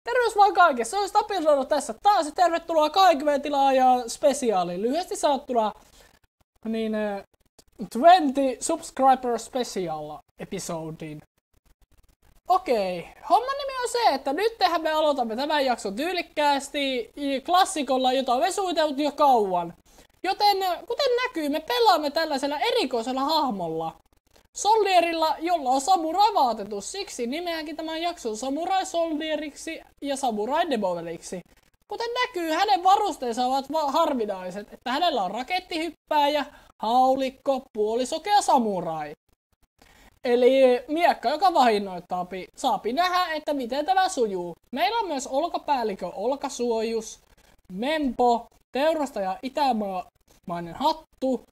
Terveys vaan kaikessa, se on Stabiloida tässä taas ja tervetuloa kaikkeen tilaajan spesiaaliin. Lyhyesti sanottuna, niin 20 subscriber special episodiin. Okei, homman nimi on se, että nyt me aloitamme tämän jakson tyylikkäästi klassikolla, jota on suunniteltu jo kauan. Joten kuten näkyy, me pelaamme tällaisella erikoisella hahmolla. Soldierilla, jolla on samurai-vaatetus, siksi nimeänkin tämän jakson samurai-soldieriksi ja samurai-demoveliksi. Kuten näkyy, hänen varusteensa ovat harvinaiset, että hänellä on rakettihyppääjä, haulikko, puolisokea samurai. Eli miekka, joka vahinnoittaa. Saapi nähdä, että miten tämä sujuu. Meillä on myös olkapäällikön olkasuojus, mempo, teurastaja itämainen hattu,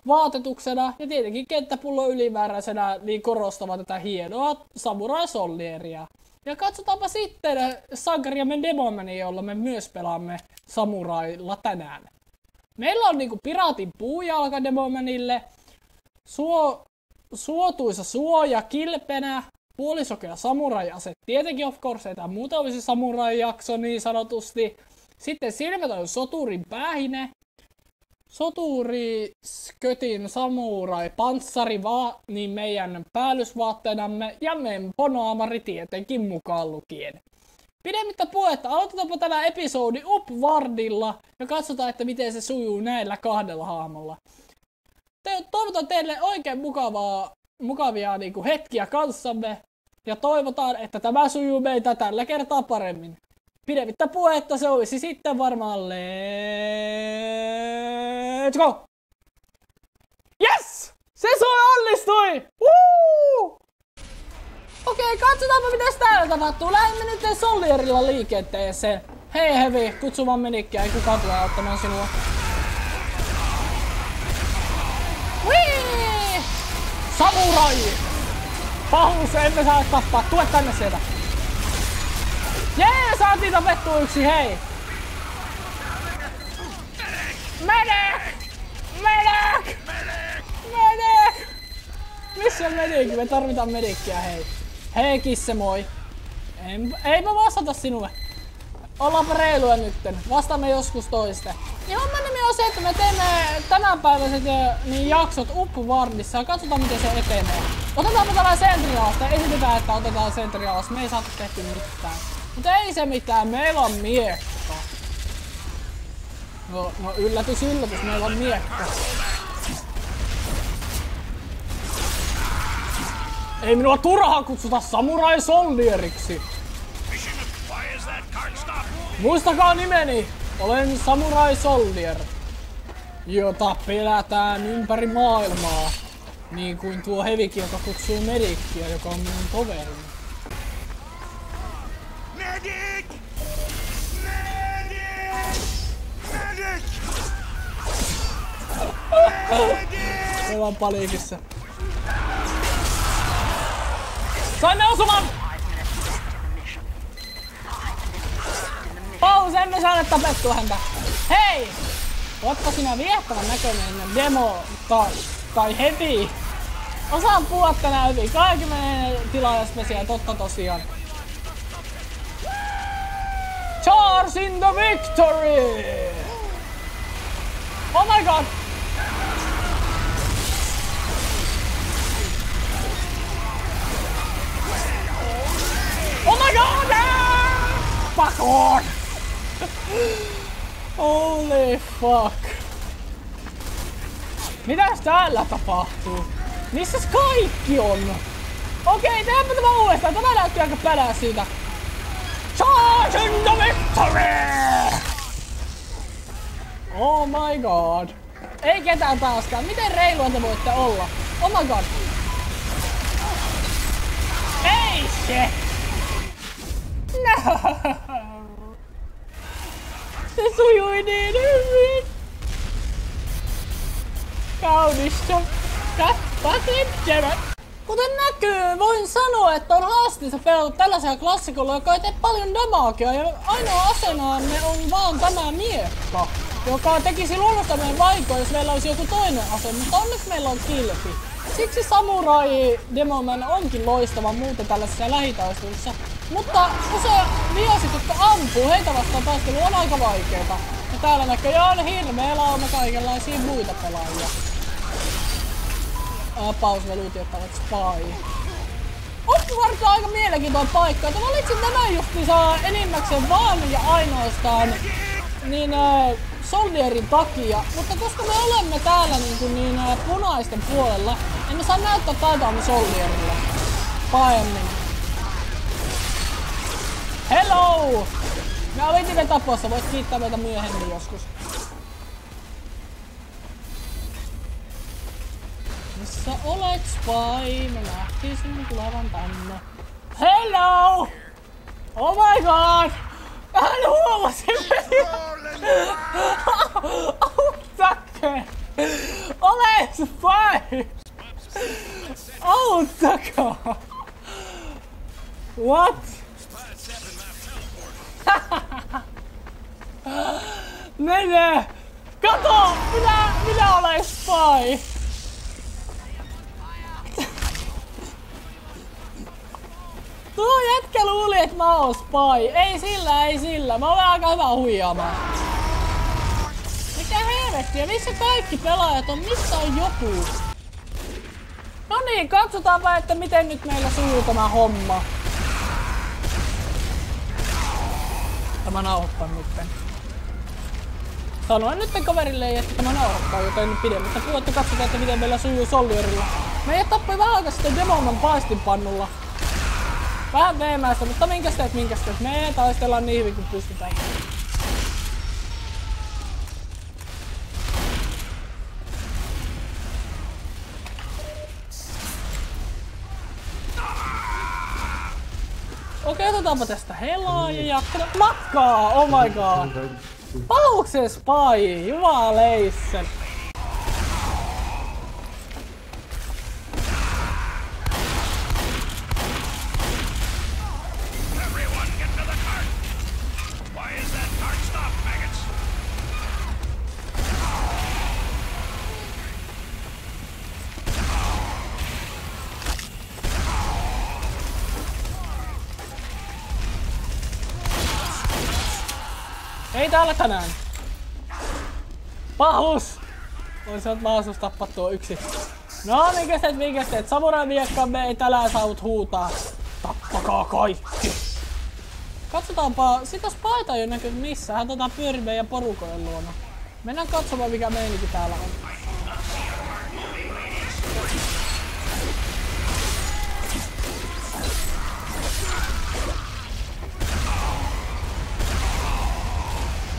vaatetuksena ja tietenkin kenttäpullo ylimääräisenä niin korostava tätä hienoa samurai-soldieria. Ja katsotaanpa sitten sankariamme Demomania, jolla me myös pelaamme samurailla tänään. Meillä on niinku piraatin puujalka Demomanille, suotuisa suoja kilpenä, puolisokea samurai-ase, tietenkin of course, ei tää muuten olisi samurai-jakso niin sanotusti. Sitten silmätön soturin päähine, soturi, skötin, samurai, panssari, niin meidän päällysvaatteenamme ja memponaamari tietenkin mukaan lukien. Pidemmittä puhetta, aloitetaanpa tämä episodi Upwardilla ja katsotaan, että miten se sujuu näillä kahdella hahmolla. Toivotan teille oikein mukavia niin kuin hetkiä kanssamme ja toivotaan, että tämä sujuu meitä tällä kertaa paremmin. Pidemmittä puhetta se olisi sitten varmaan let's go! Yes! Se onnistui! Woo! Okei, katsotaanpa mitäs täällä tapahtuu. Lähdemme nyt Soldierilla liikenteeseen. Hei Heavy, kutsu vaan menikkiä, ei kukaan tule auttamaan sinua. Whee! Samurai! Pahus, emme saa tappaa. Tule tänne sieltä. Jee, saatiin tapettua yksi, hei! Medic! Medic! Medic! Missä on medic? Me tarvitaan medickiä, hei. Hei kisse, moi. Ei mä vastata sinulle. Ollaanpa reiluja nytten. Vastaamme joskus toiste. Ja homman nimi on se, että me teemme tämänpäiväiset niin jaksot Upwardissa ja katsotaan miten se etenee. Otetaanpa tällä sentrialasta. Esitetään, että otetaan sentrialasta. Me ei saatu tehty mitään. Mutta ei se mitään, meillä on miekka. No yllätys, meillä on miekka. Ei minua turhaan kutsuta samurai-soldieriksi. Muistakaa nimeni, olen samurai-soldier, jota pelätään ympäri maailmaa. Niin kuin tuo Hevikin, joka kutsuu medikkiä, joka on minun toverini. Medic! Medic! Medic! Medic! Me ollaan paliikissa. Saimme osuman! Paus, emme saaneet tapettua häntä. Hei! Ootko sinä viehtävän näköinen demo tai Heavy? Osaan puhua tänään hyvin. Kaikki menee tilaajaspesiaan, totta tosiaan. Charge in the victory! Oh my god! Oh my god! Fuck on! Holy fuck! Mitäs täällä tapahtuu? Missäs kaikki on? Okei, tehdäänpä tämä uudestaan. Tämä näytti aika pälää siitä. Charge in the victory! Oh my god. Ei ketään taaskaan. Miten reilua te voitte olla? Oh my god. Ei se! No! Se sujui niin hyvin! Kaunista! Kappasin Jerry! Kuten näkyy, voin sanoa, että on haasteellista pelata tällaisella klassikolla, joka ei tee paljon damagea ja ainoa asenaamme on vaan tämä miekka, joka tekisi luonnostaan vaikoa, jos meillä olisi joku toinen ase, mutta onneksi meillä on kilpi. Siksi Samurai Demoman onkin loistava muuten tällaisessa lähitaistelussa. Mutta usein vihoiset, jotka ampuu, heitä vastaan taistelu on aika vaikeeta. Ja täällä näköjään on hirveä lauma kaikenlaisia muita pelaajia. Pausvelut, jotka ovat spy. Oxford on aika mielenkiintoinen paikka. Mä valitsin tämän justiinsa enimmäkseen vaan ja ainoastaan niin Soldierin takia. Mutta koska me olemme täällä niin punaisten puolella, emme saa näyttää taitaamme Soldierille paemmin. Hello! Me olimme tapossa, voit kiittää meitä myöhemmin joskus. Missä olet, spy? Me nähtiin sinun tulevan tänne. Hello! Oh my god! Hän huomasi meitä! Auttakaa! Ole spy! Auttakaa! What? Mene! Kato! Minä olen spy! Tuo jätkä luuli, että mä oon spy. Ei sillä. Mä olen aika hyvä huijaamaan. Mikä helvettiä? Missä kaikki pelaajat on? Missä on joku? No niin, katsotaanpa, että miten nyt meillä sujuu tämä homma. Tämä nauhoittaa nytten. Sanoin nytten kaverille, että tämä nauhoittaa, joten pidemmittä puhetta katsotaan, että miten meillä sujuu Soldierilla. Meidät tappoi vähän aikaa sitten Demoman paistinpannulla. Vähän veemäistä, mutta minkäs teet? Me taistellaan niin hyvin kuin pystytään. Okei, otetaanpa tästä helaa ja jatketaan matkaa! Oh my god! Pauksen spy! Jumaleissa! Ei täällä tänään. Pahus! Olisi ollut mahdollisuus tappaa tuo yksi. No minkäs teet? Samurai miekkamme ei tälään saavut huutaa. Tappakaa kaikki! Katsotaanpa, sitä spaita ei oo näkynyt missään. Hän pyörii meidän porukojen luona. Mennään katsomaan mikä meininki täällä on.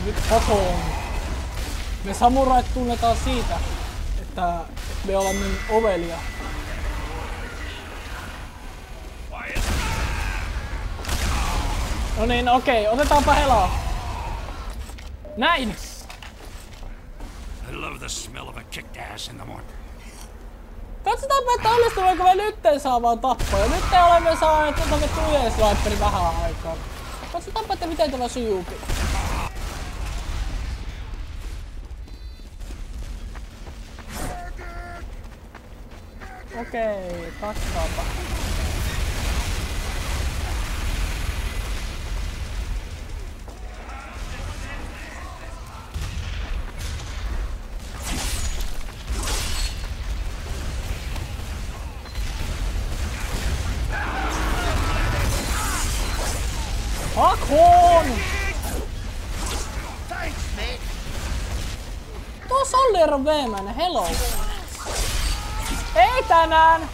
Nyt kotoon. Me samurait tunnetaan siitä, että me olemme ovelia. No niin, okei, otetaanpa helaa. Näin! Katsotaanpa, että onnistummeko me nytten saamaan tappoja. Nyt olemme saaneet tujen sniperin vähän aikaa. Katsotaanpa, että miten tämä sujuukin. Okei, katsotaanpa. Hakon! Tuo Soldier on veemäinen, hello! Ei tänään!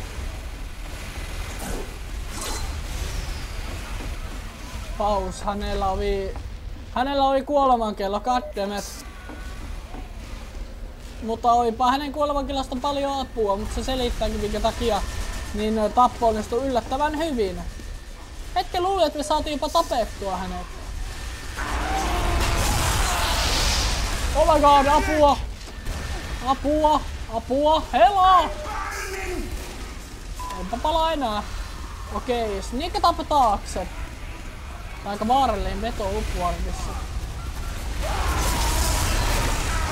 Paus, hänellä oli kuolemankello, goddammit. Mutta olipa hänen kuolemankellosta paljon apua, mutta se selittääkin minkä takia niin tappo onnistui yllättävän hyvin. Hetken luulin, että me saatiin jopa tapettua hänet. Oh my god, apua! Apua! Helaa! Enpä palaa enää. Okei, sniikataanpa taakse. Aika vaarallinen veto loppuarvissa.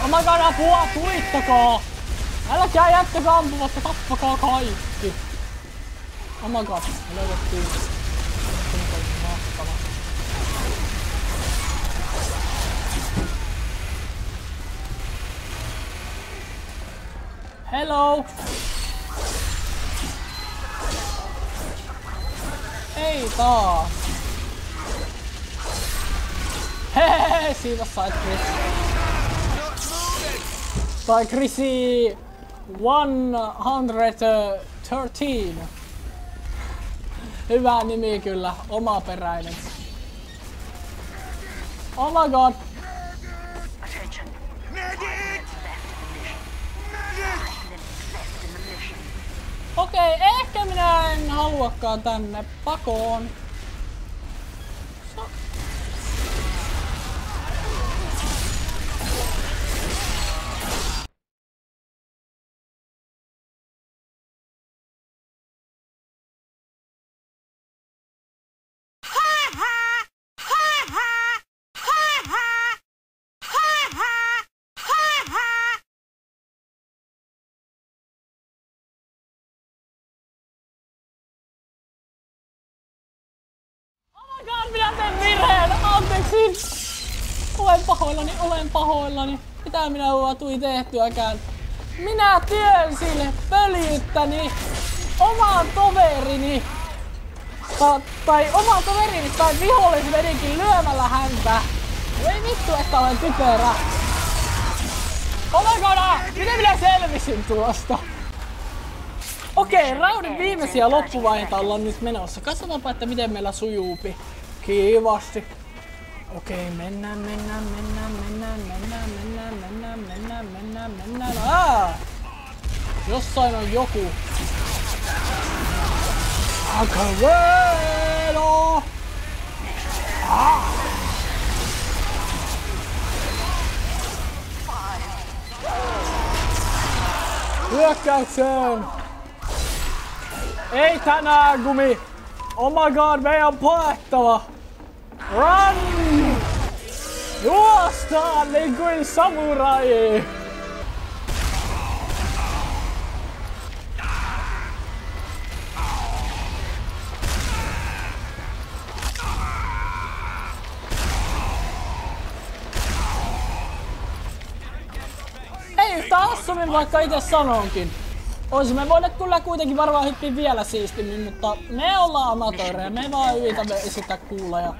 Oh my god, apua! Tulittakaa! Älkää jättäkää ampumatta, tappakaa kaikki! Oh my god, me löydettiin Mahtava. Hello! Ei taas! Hehehe, siitä sait Chris. Tai Chrissy 113. Hyvä nimi kyllä, omaperäinen. Oh my god! Okei, ehkä minä en haluakaan tänne pakoon. Minä tein virheen! Anteeksi! Olen pahoillani. Mitä minä tuli tehtyäkään? Minä työnsin pölyttäni oman toverini. Tai vihollisvedikin lyömällä häntä. Ei vittu, että olen typerä. Oh my god! Miten minä selvisin tuosta? Okei, raudin viimeisiä loppuvaiheita ollaan nyt menossa. Katsotaanpa, että miten meillä sujuupi. Kivasti. Okei, mennään. Jossain on joku. Akavelo! Hyökkäykseen! Ei tänään, Gumi! Oh my god, meidän on paettava! Run! Juostaan niin kuin samurai! Ei yhtään hassummin, vaikka itse sanonkin. Oisimme voineet kyllä kuitenkin varmaan hyppiä vielä siistimmin, mutta me ollaan amatöörejä, me vaan yritämme esittää kuuleja.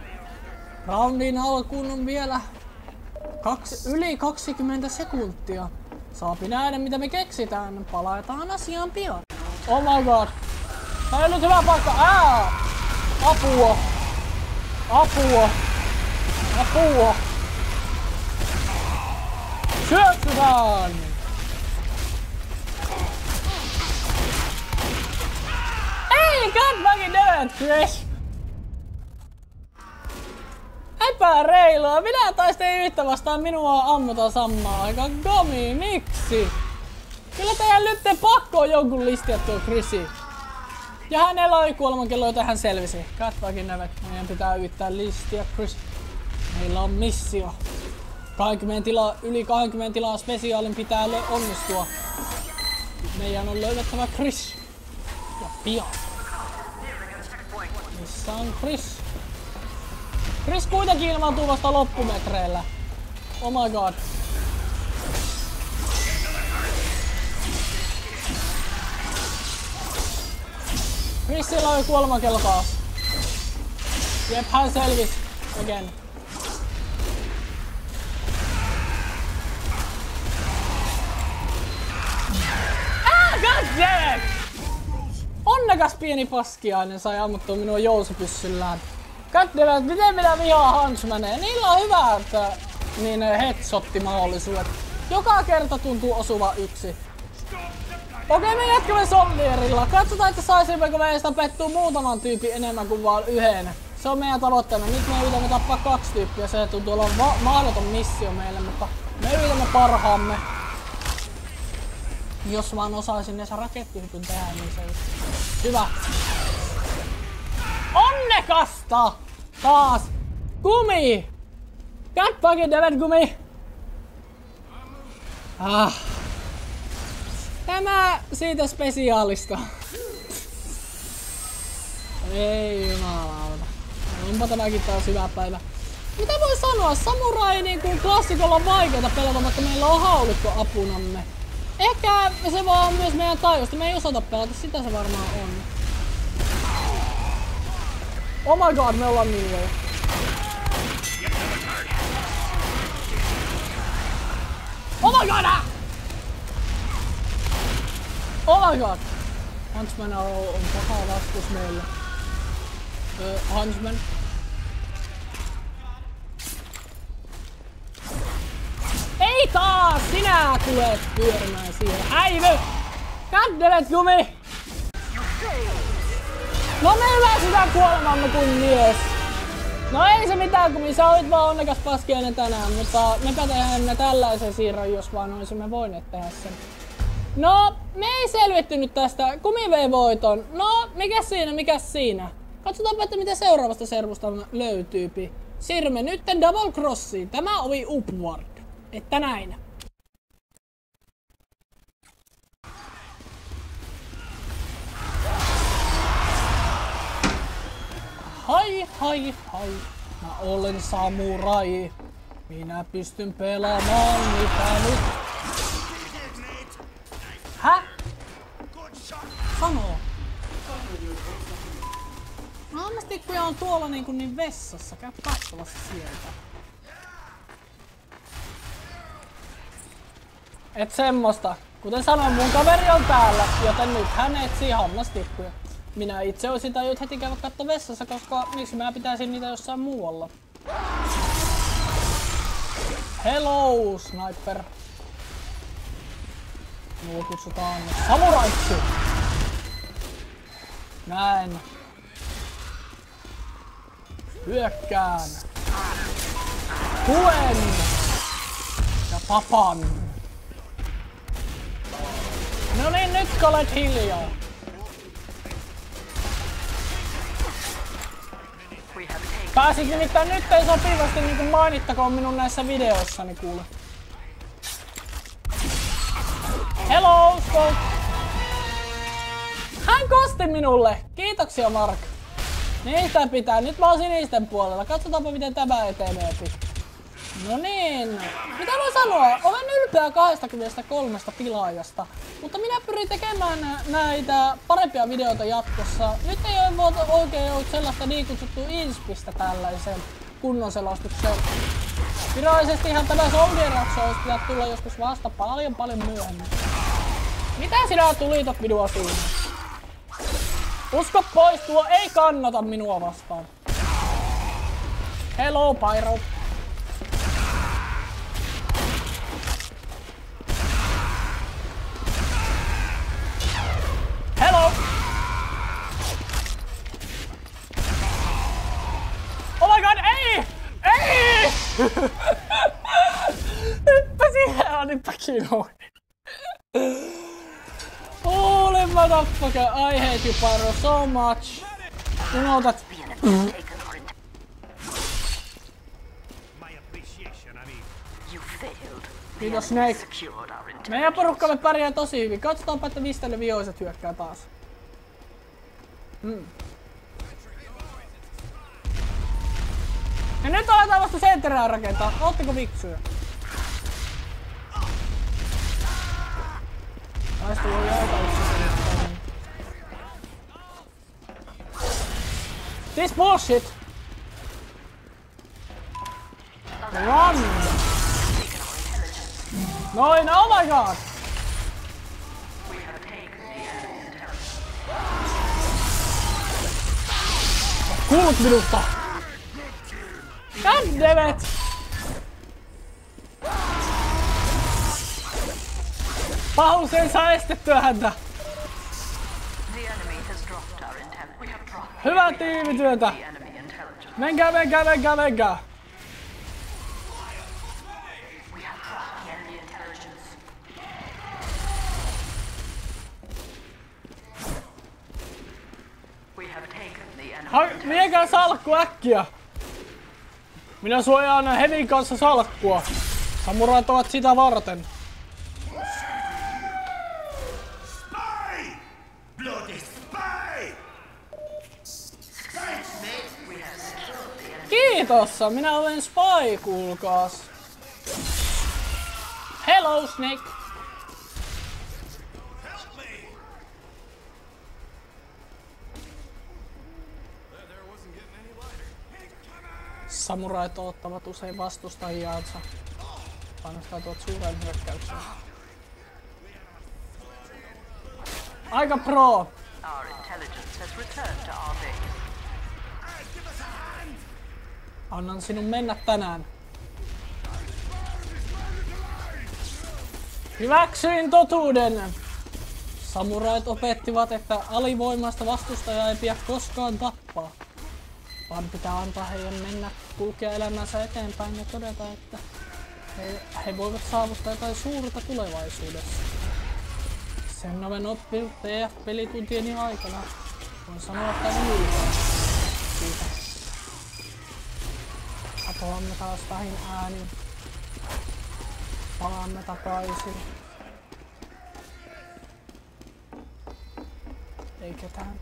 Roundin alkuun on vielä yli 20 sekuntia. Saapi nähdä mitä me keksitään, palataan asiaan pian. Oh my god. Tää on nyt hyvä paikka. Apua. Syöksytään! Ei, god fucking do it, Chris! Epäreilua! Minä taistelin yhtä vastaan, minua ammutaan samaan aikaan. Gomi, miksi? Kyllä teidän nyt pakko on jonkun listiä tuo Chrissy. Ja hänellä oli kuolemankello, jota hän selvisi. God fucking do it. Meidän pitää yrittää listiä, Chris. Meillä on missio. Yli 20 tilaa spesiaalin pitää onnistua. Meidän on löydettävä Chris. Ja pian. Missä on Chris? Chris kuitenkin ilmaantuu vasta loppumetreillä. Oh my god. Chrisillä oli kuolemakello taas. Jep, hän selvisi. Again. God damn it! Onnekas pieni paskiainen sai ammuttua minua jousipyssyllään. God damn it, miten minä vihaan Huntsmaneja? Niillä on hyvät headshot-mahdollisuudet. Joka kerta tuntuu osuva yksi. Okei, me jatkamme Soldierilla. Katsotaan, että saisimmeko meistä pettua muutaman tyypin enemmän kuin vaan yhden. Se on meidän tavoitteena. Nyt me yritämme tappaa 2 tyyppiä. Se tuntuu olevan mahdoton missio meille, mutta me yritämme parhaamme. Jos vaan osaisin edes rakettihypyn tehdä, niin se olisi hyvä. Onnekasta! Taas! Gumi! God fucking damn it, Gumi! Tämä siitä spesiaalista. Ei jumalauta. Onpa tämäkin taas hyvä päivä. Mitä voi sanoa? Samurai niin kuin klassikolla on vaikeeta pelata, mutta meillä on haulikko apunamme. Ehkä se vaan myös meidän taidosta. Me ei osata pelata, sitä se varmaan on. Oh my god, me ollaan miljoja. Oh my god! Oh my god! Huntsman Arrow on paha vastus meille. Huntsman. Ei taas! Sinä tulet pyörimään siihen. Häivy! Goddammit, Gumi! No me yläsytään kuolemamme kuin mies. No ei se mitään, Gumi. Sä olit vaan onnekas paskiainen tänään, mutta mepä tehdään tällaisen siirron, jos vaan olisimme voineet tehdä sen. No, me ei selvitty nyt tästä. Gumi vei voiton. No, mikäs siinä? Katsotaanpa, että mitä seuraavasta servusta löytyypi. Siirrymme nytten Double Crossiin. Tämä ovi upward. Että näin. Hai. Mä olen samurai. Minä pystyn pelaamaan mitä nyt. Hä? Sanoo. No ammastikkuja on tuolla niin vessassa. Käy katsomassa sieltä. Et semmoista. Kuten sanoin, mun kaveri on täällä, joten nyt hän etsii hammastikkuja. Minä itse olisin tajunnut heti käydä katto vessassa, koska miksi mä pitäisin niitä jossain muualla. Hello, sniper. Nuo kutsutaan samuraiksi. Näin. Hyökkään. Tuen. Ja tapan. No niin, nyt olet hiljaa. Pääsit nimittäin nyt ei sopivasti niinku mainittakoon minun näissä videoissani kuule. Hello, Scope! Hän kosti minulle! Kiitoksia, Mark. Niistä pitää. Nyt mä oon sinisten puolella. Katsotaanpa miten tämä etenee. No niin. Mitä voi sanoa? Olen ylpeä 23 pilaajasta. Mutta minä pyrin tekemään näitä parempia videoita jatkossa. Nyt ei ole oikein ollut sellaista niin kutsuttua inspistä tällaisen kunnon selostukseen. Virallisestihan tämä Soldier-jakso olisi pitänyt tulla joskus vasta paljon myöhemmin. Mitä sinä tulitot minua siinä? Usko pois, tuo ei kannata minua vastaan. Hello, Pyro. Hello! Oh my god, ei! Ei! Nytpä siihen on nytpä kinoin. Holy motherfucker, I hate you, Pyro, so much. Unohdat. Kiitos, Snake. Meidän porukkamme pärjää tosi hyvin. Katsotaanpa, että mistä ne vihoiset hyökkää taas. Ja nyt aletaan vasta sentterää rakentaa. Ootteko viksuja? Naista voi aika yksiselitteinen. This bullshit! Run! Noin, oh my god! Kuulut minusta! God damn it! Pahus ei saa estettyä häntä! Hyvää tiimityötä! Menkää! Viekää salkku äkkiä! Minä suojaan Hevin kanssa salkkua. Samurait ovat sitä varten. Spy! Bloody spy! Thanks, mate. We have secured Kiitos, minä olen Spy, kuulkaas. Hello, Snake. Samurait ottavat usein vastustajiaansa. Painostautuvat suuren hyökkäyksen. Aika pro! Our intelligence has returned to our base. Annan sinun mennä tänään. Hyväksyin totuuden! Samurait opettivat, että alivoimaista vastustajaa ei pidä koskaan tappaa. Vaan pitää antaa heidän mennä kulkea elämänsä eteenpäin ja todeta, että he voivat saavuttaa jotain suurta tulevaisuudessa. Sen olen oppinut TF-pelituntieni aikana. Voin sanoa, että on ylpeä siitä. Katoamme taas vähin äänin. Palaamme takaisin. Ei ketään.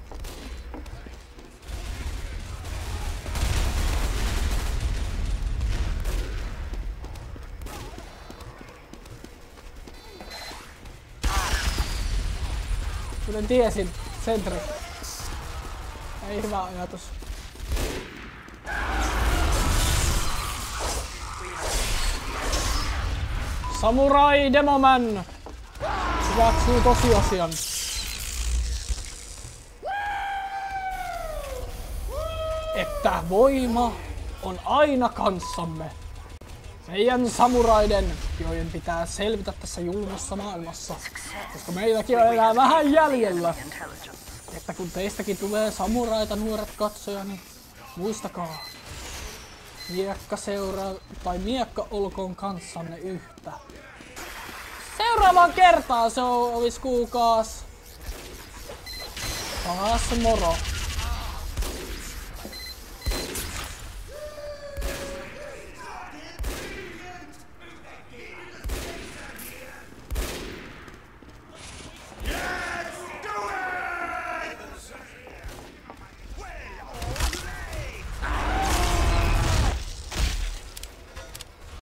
Kuten tiesin, sentri. Ei hyvä ajatus. Samurai Demoman hyväksyy tosiasian. Että voima on aina kanssamme. Meidän samuraiden, joiden pitää selvitä tässä julmassa maailmassa. Koska meilläkin on enää vähän jäljellä. Että kun teistäkin tulee samuraita, nuoret katsoja, niin muistakaa. Miekka seuraa, tai miekka olkoon kanssanne yhtä. Seuraavaan kertaan se olisi kuulkaas. Taas moro.